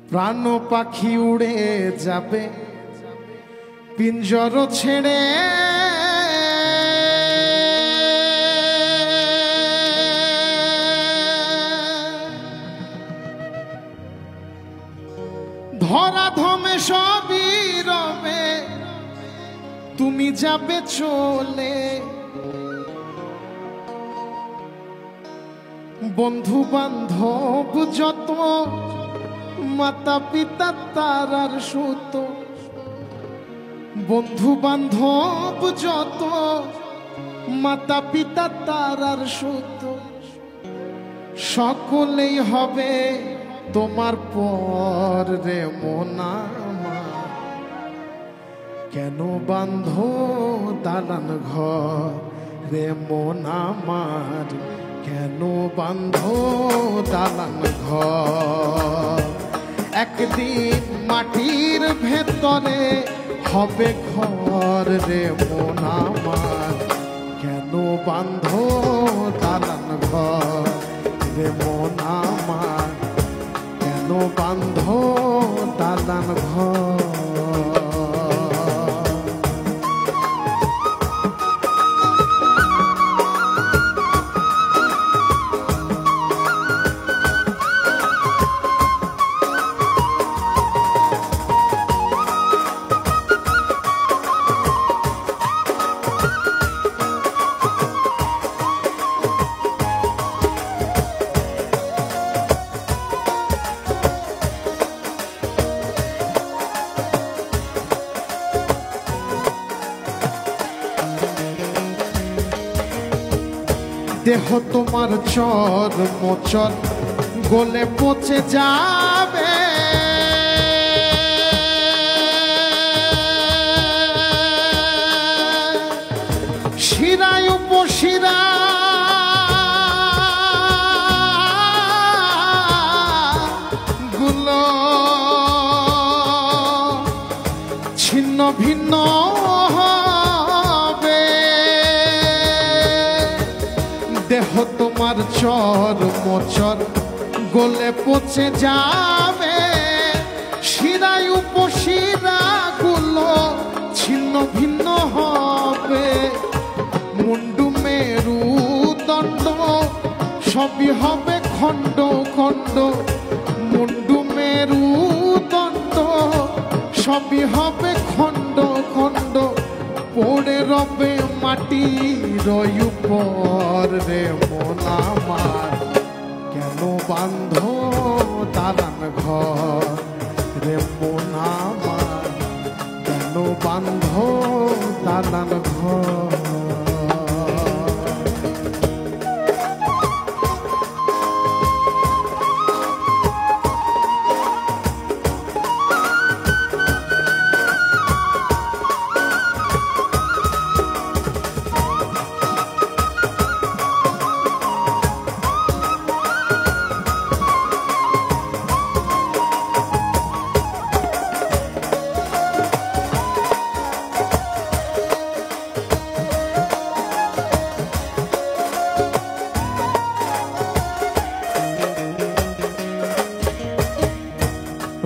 প্রাণ পাখি উড়ে যাবে পিঞ্জর ছেড়ে, ধরা ধমে সবই রবে, তুমি যাবে চলে। বন্ধু বান্ধব যত, মাতা পিতা তারার সুত, বন্ধু বান্ধব যত, মাতা পিতা তারার সুত, সকলেই হবে তোমার পর রে মোনা। কেন বান্ধ দালান ঘর রে মোনা আমার, কেন বান্ধ দালান ঘর? একদিন মাটির ভেতরে হবে ঘর রে মোনা আমার, কেন বান্ধ দালান ঘর রে মোনা আমার, কেন বান্ধ দালান ঘর? দেহ তোমার চর মোচর গলে পচে যাবে, শিরায় উপশিরা গুলো ছিন্ন ভিন্ন দেহ তোমার চর মোচর গলে পচে যাবে, শিরায় উপশিরা গুলো ছিন্ন ভিন্ন হবে। মুন্ডু মেরু দণ্ড সবই হবে খণ্ড খণ্ড, মুন্ডু মেরু দণ্ড সবই হবে খণ্ড খণ্ড, পড়ে রবে মাটির উপর রে মোনা আমার, কেন বান্ধ দালান ঘর রে মোনা আমার, কেন বান্ধ দালান ঘর?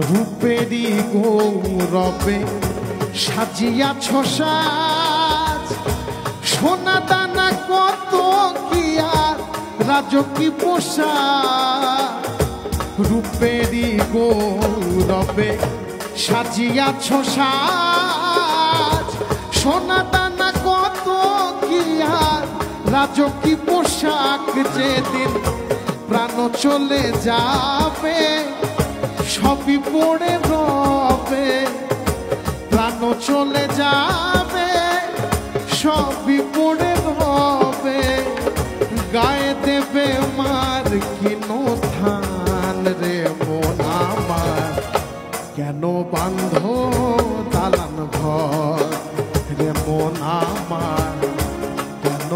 রূপেরই গৌরবে সাজিয়াছ সাজ, সোনা দানা কত কি আর রাজকী পোশাক। রূপেরই গৌরবে সাজিয়াছ সাজ, সোনা দানা কত কি আর রাজকী পোশাক। যেদিন প্রাণ চলে যাবে সবই পড়ে রবে, প্রাণ চলে যাবে সবই পড়ে রবে। গায়ে দেবে মার কিনো ধান রে মোনা আমার, কেন বান্ধ দালান ঘর রে মোনা আমার, কেন